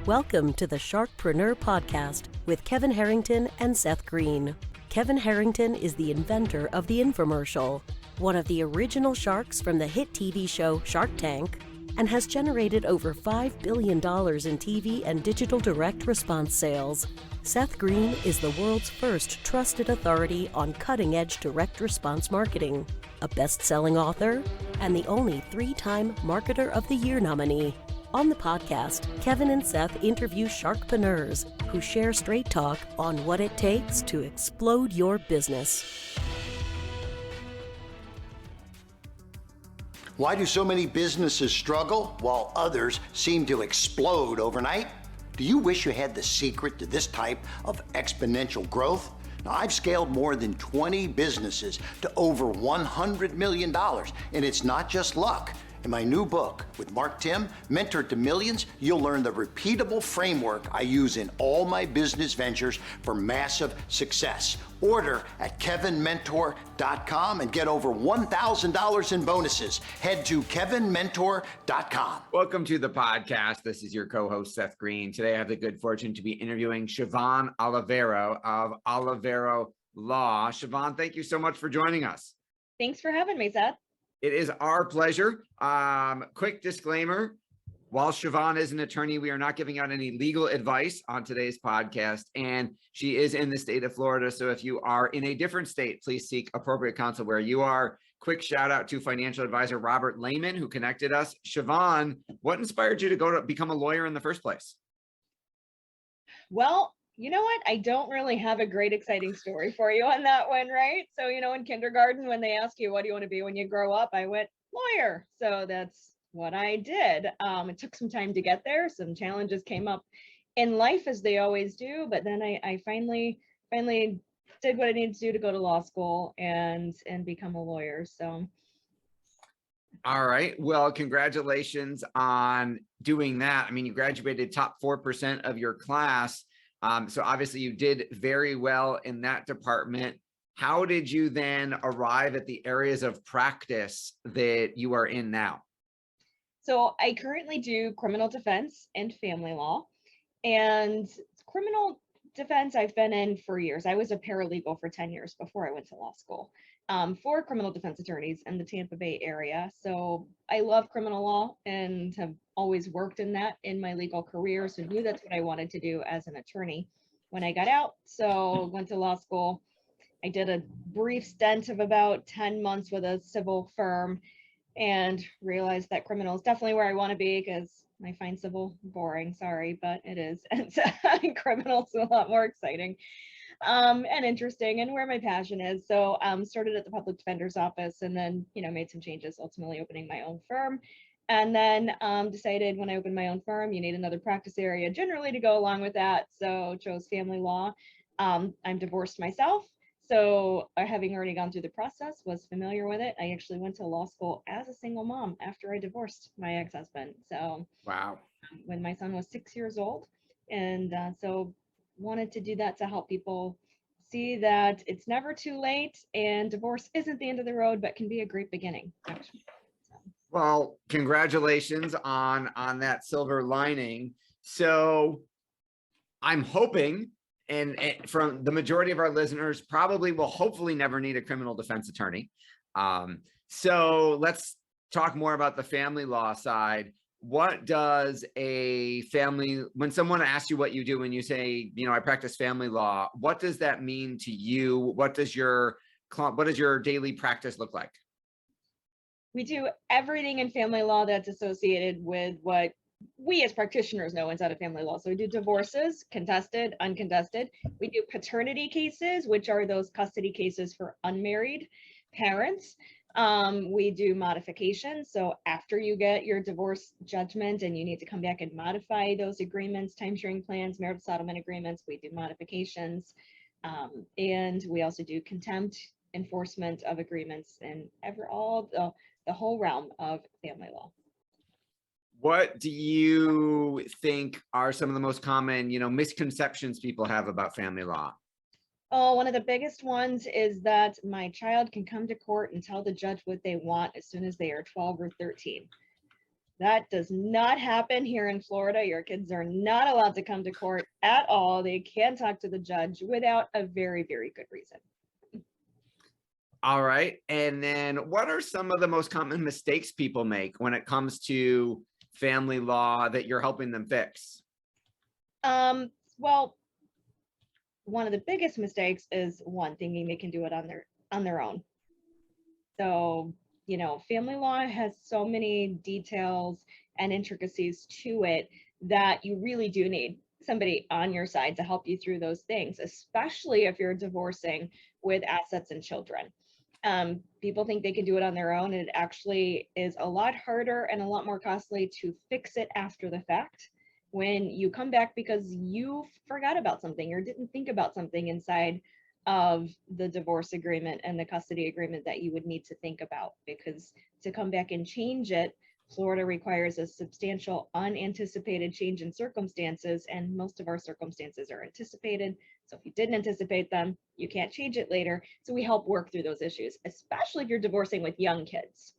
Welcome to the Sharkpreneur podcast with Kevin Harrington and Seth Greene. Kevin Harrington is the inventor of the infomercial, one of the original sharks from the hit TV show Shark Tank, and has generated over $5 billion in TV and digital direct response sales. Seth Greene is the world's first trusted authority on cutting-edge direct response marketing, a best-selling author, and the only 3-time Marketer of the Year nominee. On the podcast, Kevin and Seth interview Sharkpreneurs who share straight talk on what it takes to explode your business. Why do so many businesses struggle while others seem to explode overnight? Do you wish you had the secret to this type of exponential growth? Now, I've scaled more than 20 businesses to over $100 million, and it's not just luck. In my new book with Mark Tim, Mentor to Millions, you'll learn the repeatable framework I use in all my business ventures for massive success. Order at kevinmentor.com and get over $1,000 in bonuses. Head to kevinmentor.com. Welcome to the podcast. This is your co-host, Seth Greene. Today, I have the good fortune to be interviewing Shiobhan Olivero of Olivero Law. Shiobhan, thank you so much for joining us. Thanks for having me, Seth. It is our pleasure. Quick disclaimer, while Shiobhan is an attorney, we are not giving out any legal advice on today's podcast, and she is in the state of Florida. So if you are in a different state, please seek appropriate counsel where you are. Quick shout out to financial advisor Robert Lehman, who connected us. Shiobhan, what inspired you to become a lawyer in the first place? Well, you know what? I don't really have a great exciting story for you on that one, right? So, in kindergarten, when they ask you, what do you want to be when you grow up? I went lawyer. So that's what I did. It took some time to get there. Some challenges came up in life, as they always do. But then I finally did what I needed to do to go to law school and become a lawyer. So. All right. Well, congratulations on doing that. I mean, you graduated top 4% of your class. So obviously you did very well in that department. How did you then arrive at the areas of practice that you are in now? So I currently do criminal defense and family law. And criminal defense I've been in for years. I was a paralegal for 10 years before I went to law school for criminal defense attorneys in the Tampa Bay area. So I love criminal law and have always worked in that in my legal career. So knew that's what I wanted to do as an attorney when I got out. So went to law school. I did a brief stint of about 10 months with a civil firm and realized that criminal is definitely where I want to be, because I find civil boring, sorry, but it is. And so criminal's a lot more exciting and interesting, and where my passion is. So started at the public defender's office, and then, made some changes, ultimately opening my own firm. And then decided when I opened my own firm, you need another practice area generally to go along with that. So chose family law. I'm divorced myself. So having already gone through the process, was familiar with it. I actually went to law school as a single mom after I divorced my ex-husband. So wow, when my son was 6 years old. And so wanted to do that to help people see that it's never too late, and divorce isn't the end of the road, but can be a great beginning, actually. So. Well, congratulations on that silver lining. So I'm hoping, and from the majority of our listeners, probably will hopefully never need a criminal defense attorney. So let's talk more about the family law side. What does when someone asks you what you do, when you say, I practice family law, what does that mean to you? What does your daily practice look like? We do everything in family law that's associated with what we as practitioners know inside of family law. So we do divorces, contested, uncontested. We do paternity cases, which are those custody cases for unmarried parents. We do modifications. So after you get your divorce judgment and you need to come back and modify those agreements, time-sharing plans, marital settlement agreements, we do modifications. And we also do contempt, enforcement of agreements, and the whole realm of family law. What do you think are some of the most common, misconceptions people have about family law? Oh, one of the biggest ones is that my child can come to court and tell the judge what they want as soon as they are 12 or 13. That does not happen here in Florida. Your kids are not allowed to come to court at all. They can't talk to the judge without a very, very good reason. All right. And then what are some of the most common mistakes people make when it comes to family law that you're helping them fix? Well, one of the biggest mistakes is one, thinking they can do it on their own. So, family law has so many details and intricacies to it that you really do need somebody on your side to help you through those things, especially if you're divorcing with assets and children. People think they can do it on their own, and it actually is a lot harder and a lot more costly to fix it after the fact when you come back because you forgot about something or didn't think about something inside of the divorce agreement and the custody agreement that you would need to think about, because to come back and change it, Florida requires a substantial unanticipated change in circumstances, and most of our circumstances are anticipated. So if you didn't anticipate them, you can't change it later. So we help work through those issues, especially if you're divorcing with young kids.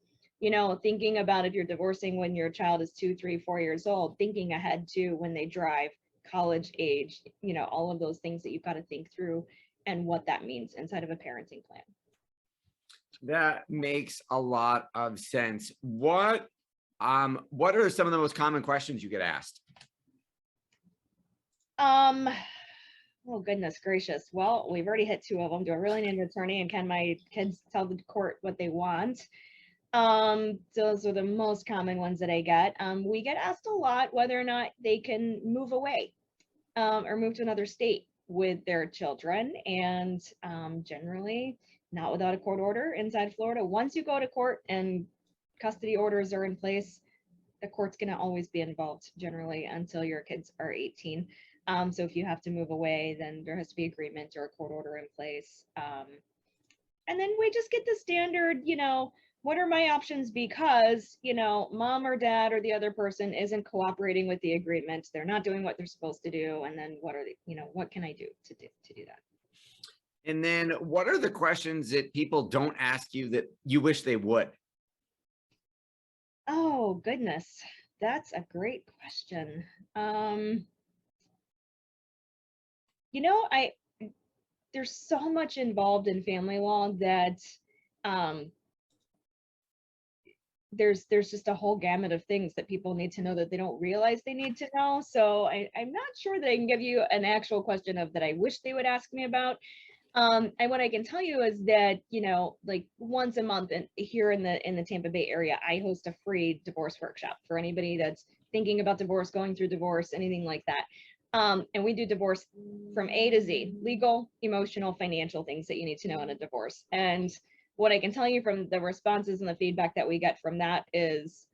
Thinking about if you're divorcing when your child is 2, 3, 4 years old, thinking ahead to when they drive, college age, all of those things that you've got to think through and what that means inside of a parenting plan. That makes a lot of sense. What are some of the most common questions you get asked? Oh, goodness gracious. Well, we've already hit 2 of them. Do I really need an attorney? And can my kids tell the court what they want? Those are the most common ones that I get. We get asked a lot whether or not they can move away or move to another state with their children. And generally not without a court order inside Florida. Once you go to court and custody orders are in place, the court's going to always be involved generally until your kids are 18. So if you have to move away, then there has to be agreement or a court order in place. And then we just get the standard, what are my options because, mom or dad or the other person isn't cooperating with the agreement. They're not doing what they're supposed to do. And then what are they, what can I do to do that? And then what are the questions that people don't ask you that you wish they would? Oh, goodness. That's a great question. There's so much involved in family law that there's just a whole gamut of things that people need to know that they don't realize they need to know. So I'm not sure that I can give you an actual question of that I wish they would ask me about. And what I can tell you is that, like once a month here in the Tampa Bay area, I host a free divorce workshop for anybody that's thinking about divorce, going through divorce, anything like that. And we do divorce from A to Z, legal, emotional, financial things that you need to know in a divorce. And what I can tell you from the responses and the feedback that we get from that is,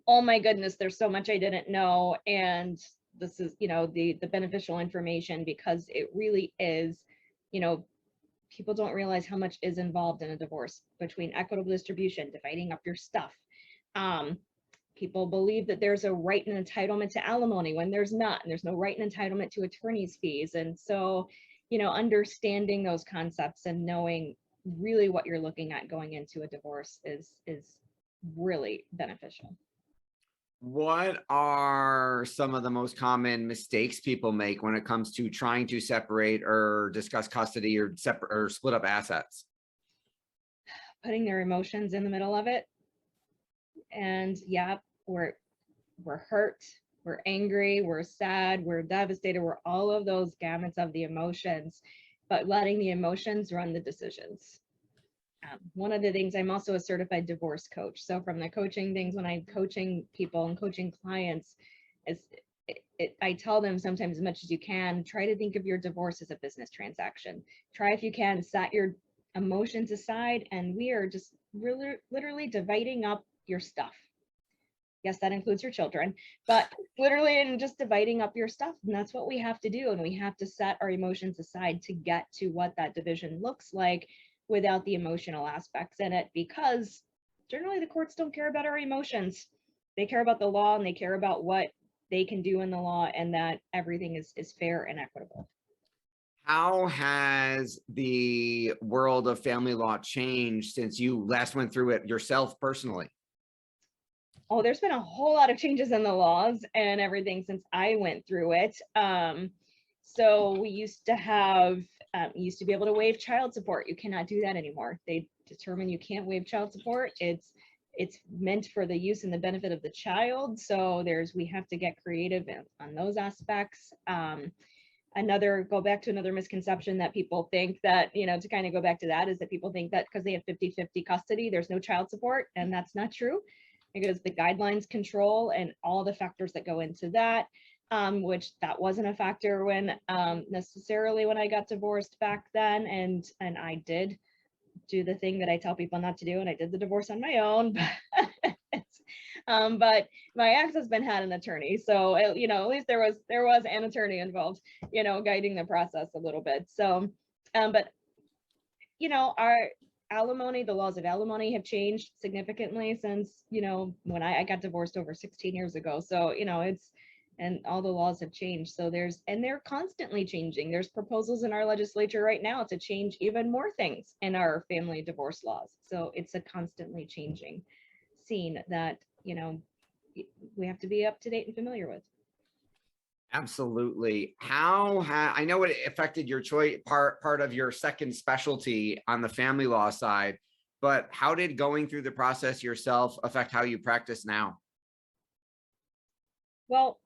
oh my goodness, there's so much I didn't know. And this is, the beneficial information, because it really is, people don't realize how much is involved in a divorce between equitable distribution, dividing up your stuff. People believe that there's a right and entitlement to alimony when there's not, and there's no right and entitlement to attorney's fees. And so, understanding those concepts and knowing really what you're looking at going into a divorce is really beneficial. What are some of the most common mistakes people make when it comes to trying to separate or discuss custody or separate or split up assets? Putting their emotions in the middle of it. And yeah, we're hurt, we're angry, we're sad, we're devastated, we're all of those gamuts of the emotions, but letting the emotions run the decisions. One of the things, I'm also a certified divorce coach. So from the coaching things, when I'm coaching people and coaching clients, I tell them sometimes, as much as you can, try to think of your divorce as a business transaction. Try, if you can, set your emotions aside, and we are just really literally dividing up your stuff. Yes, that includes your children, but literally and just dividing up your stuff. And that's what we have to do. And we have to set our emotions aside to get to what that division looks like without the emotional aspects in it, because generally the courts don't care about our emotions. They care about the law, and they care about what they can do in the law, and that everything is fair and equitable. How has the world of family law changed since you last went through it yourself personally? Oh, there's been a whole lot of changes in the laws and everything since I went through it. So we used to have, you used to be able to waive child support. You cannot do that anymore. They determine you can't waive child support. It's meant for the use and the benefit of the child. So we have to get creative on those aspects. Go back to another misconception that people think that, to kind of go back to that, is that people think that because they have 50-50 custody, there's no child support, and that's not true, because the guidelines control and all the factors that go into that, which that wasn't a factor when necessarily when I got divorced back then, and I did do the thing that I tell people not to do, and I did the divorce on my own. But my ex-husband had an attorney, so at least there was an attorney involved, guiding the process a little bit. So, but our alimony, the laws of alimony have changed significantly since when I got divorced over 16 years ago. So and all the laws have changed. So they're constantly changing. There's proposals in our legislature right now to change even more things in our family divorce laws. So it's a constantly changing scene that we have to be up to date and familiar with. Absolutely. I know it affected your choice, part of your second specialty on the family law side, but how did going through the process yourself affect how you practice now? Well,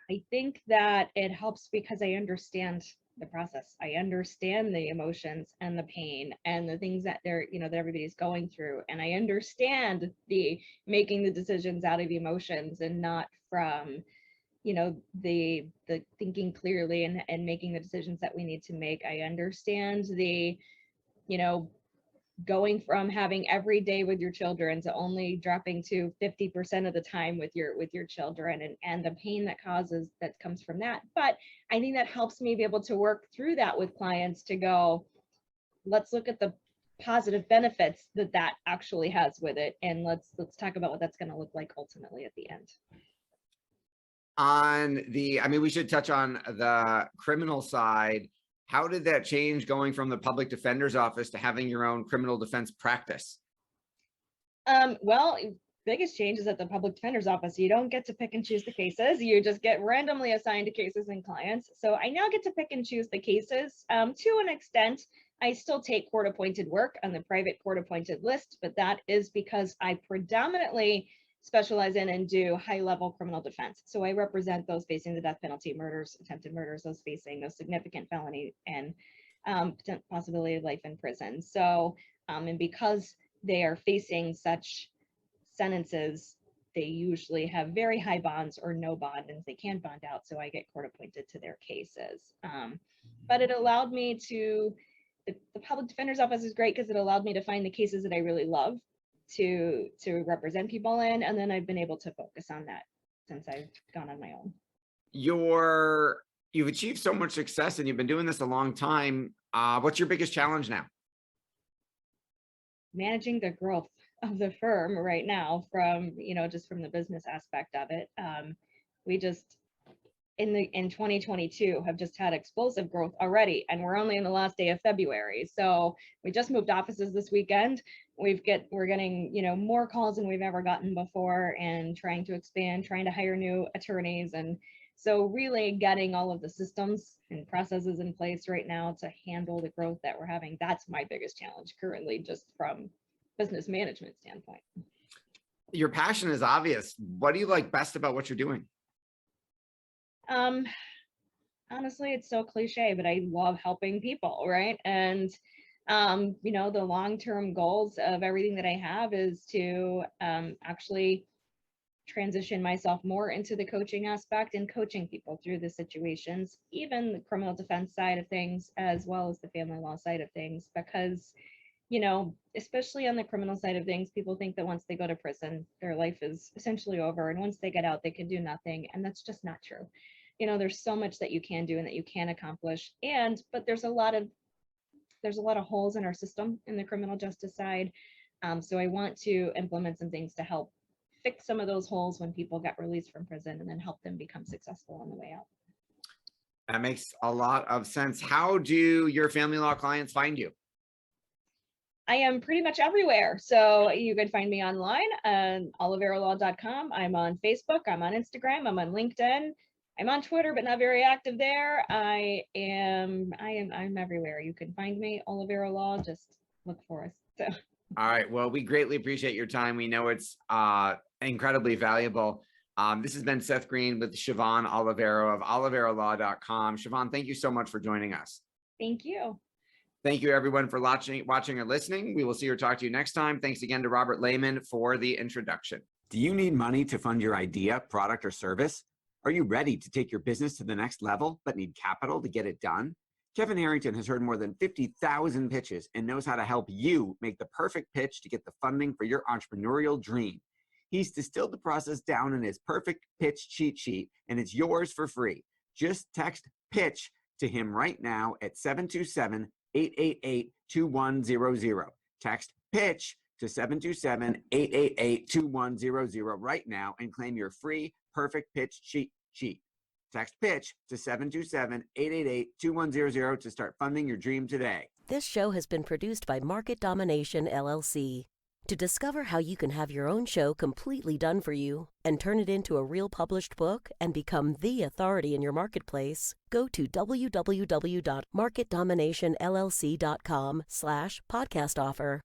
I think that it helps because I understand the process. I understand the emotions and the pain and the things that that everybody's going through. And I understand the making the decisions out of emotions and not from, the thinking clearly and making the decisions that we need to make. I understand the, going from having every day with your children to only dropping to 50% of the time with your children, and the pain that comes from that. But I think that helps me be able to work through that with clients to go, let's look at the positive benefits that actually has with it, and let's talk about what that's going to look like ultimately at the end. We should touch on the criminal side. How did that change going from the public defender's office to having your own criminal defense practice? Well, biggest change is at the public defender's office. You don't get to pick and choose the cases. You just get randomly assigned to cases and clients. So I now get to pick and choose the cases. To an extent, I still take court-appointed work on the private court-appointed list, but that is because I predominantly specialize in and do high-level criminal defense. So I represent those facing the death penalty, murders, attempted murders, those facing those significant felony and possibility of life in prison. So, and because they are facing such sentences, they usually have very high bonds or no bond, and they can bond out. So I get court appointed to their cases. But it allowed me to, the public defender's office is great because it allowed me to find the cases that I really love to represent people in, and then I've been able to focus on that since I've gone on my own. You've achieved so much success and you've been doing this a long time. What's your biggest challenge now? Managing the growth of the firm right now from, just from the business aspect of it. We just in 2022 have just had explosive growth already, and we're only in the last day of February. So we just moved offices this weekend. We're getting, more calls than we've ever gotten before, and trying to expand, trying to hire new attorneys. And so really getting all of the systems and processes in place right now to handle the growth that we're having. That's my biggest challenge currently, just from business management standpoint. Your passion is obvious. What do you like best about what you're doing? Honestly, it's so cliche, but I love helping people, right? And the long-term goals of everything that I have is to actually transition myself more into the coaching aspect and coaching people through the situations, even the criminal defense side of things, as well as the family law side of things, because especially on the criminal side of things, people think that once they go to prison, their life is essentially over, and once they get out, they can do nothing, and that's just not true. There's so much that you can do and that you can accomplish, but there's a lot of holes in our system in the criminal justice side. So I want to implement some things to help fix some of those holes when people get released from prison, and then help them become successful on the way out. That makes a lot of sense. How do your family law clients find you? I am pretty much everywhere. So you can find me online on oliverolaw.com. I'm on Facebook. I'm on Instagram. I'm on LinkedIn. I'm on Twitter, but not very active there. I'm everywhere. You can find me, Olivero Law. Just look for us. So. All right. Well, we greatly appreciate your time. We know it's incredibly valuable. This has been Seth Greene with Shiobhan Olivero of oliverolaw.com. Shiobhan, thank you so much for joining us. Thank you. Thank you, everyone, for watching or listening. We will see or talk to you next time. Thanks again to Robert Lehman for the introduction. Do you need money to fund your idea, product, or service? Are you ready to take your business to the next level, but need capital to get it done? Kevin Harrington has heard more than 50,000 pitches and knows how to help you make the perfect pitch to get the funding for your entrepreneurial dream. He's distilled the process down in his perfect pitch cheat sheet, and it's yours for free. Just text PITCH to him right now at 727-888-2100. Text PITCH to 727-888-2100 right now and claim your free perfect pitch cheat sheet. Text PITCH to 727-888-2100 to start funding your dream today. This show has been produced by Market Domination, LLC. To discover how you can have your own show completely done for you and turn it into a real published book and become the authority in your marketplace, go to www.marketdominationllc.com/podcast offer.